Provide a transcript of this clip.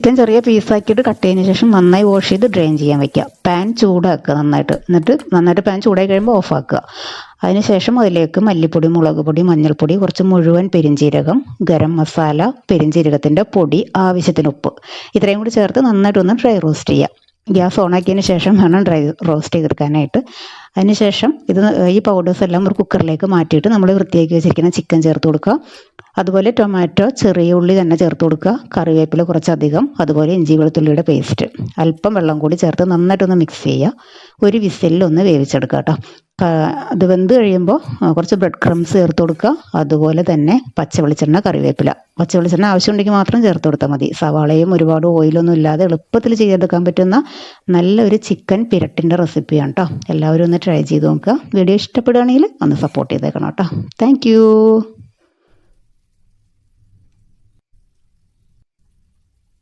Chicken ചെറിയ പീസാക്കിയിട്ട് cut ചെയ്തതിന് ശേഷം നന്നായി വാഷ് ചെയ്ത് ഡ്രെയിൻ ചെയ്യാൻ വയ്ക്കുക. പാൻ ചൂടാക്കുക നന്നായിട്ട്. എന്നിട്ട് നന്നായിട്ട് പാൻ ചൂടായി കഴിയുമ്പോൾ ഓഫാക്കുക. അതിനുശേഷം അതിലേക്ക് മല്ലിപ്പൊടി, മുളക് പൊടി, മഞ്ഞൾപ്പൊടി, കുറച്ച് മുഴുവൻ പെരിഞ്ജീരകം, ഗരം മസാല, പെരിഞ്ജീരകത്തിൻ്റെ പൊടി, ആവശ്യത്തിന് ഉപ്പ്, ഇത്രയും കൂടി ചേർത്ത് നന്നായിട്ടൊന്ന് ഡ്രൈ റോസ്റ്റ് ചെയ്യുക. ഗ്യാസ് ഓണാക്കിയതിന് ശേഷം വേണം ഡ്രൈ റോസ്റ്റ് ചെയ്തെടുക്കാനായിട്ട്. അതിനുശേഷം ഈ പൗഡേഴ്സ് എല്ലാം ഒരു കുക്കറിലേക്ക് മാറ്റിയിട്ട് നമ്മൾ വൃത്തിയാക്കി വെച്ചിരിക്കുന്ന ചിക്കൻ ചേർത്ത് കൊടുക്കുക. അതുപോലെ ടൊമാറ്റോ, ചെറിയ ഉള്ളി തന്നെ ചേർത്ത് കൊടുക്കുക. കറിവേപ്പില കുറച്ചധികം, അതുപോലെ ഇഞ്ചി വെളുത്തുള്ളിയുടെ പേസ്റ്റ്, അല്പം വെള്ളം കൂടി ചേർത്ത് നന്നായിട്ടൊന്ന് മിക്സ് ചെയ്യുക. ഒരു വിസിലൊന്ന് വേവിച്ചെടുക്കുക കേട്ടോ. അത് വെന്ത് കഴിയുമ്പോൾ കുറച്ച് ബ്രെഡ് ക്രംസ് ചേർത്ത് കൊടുക്കുക. അതുപോലെ തന്നെ പച്ച വെളിച്ചെണ്ണ, കറിവേപ്പില, പച്ച വെളിച്ചെണ്ണ ആവശ്യമുണ്ടെങ്കിൽ മാത്രം ചേർത്ത് കൊടുത്താൽ മതി. സവാളയും ഒരുപാട് ഓയിലൊന്നും ഇല്ലാതെ എളുപ്പത്തിൽ ചെയ്തെടുക്കാൻ പറ്റുന്ന നല്ലൊരു ചിക്കൻ പിരട്ടിൻ്റെ റെസിപ്പിയാണ് കേട്ടോ. എല്ലാവരും ഒന്ന് ട്രൈ ചെയ്ത് നോക്കുക. വീഡിയോ ഇഷ്ടപ്പെടുകയാണെങ്കിൽ ഒന്ന് സപ്പോർട്ട് ചെയ്തേക്കണം കേട്ടോ. താങ്ക്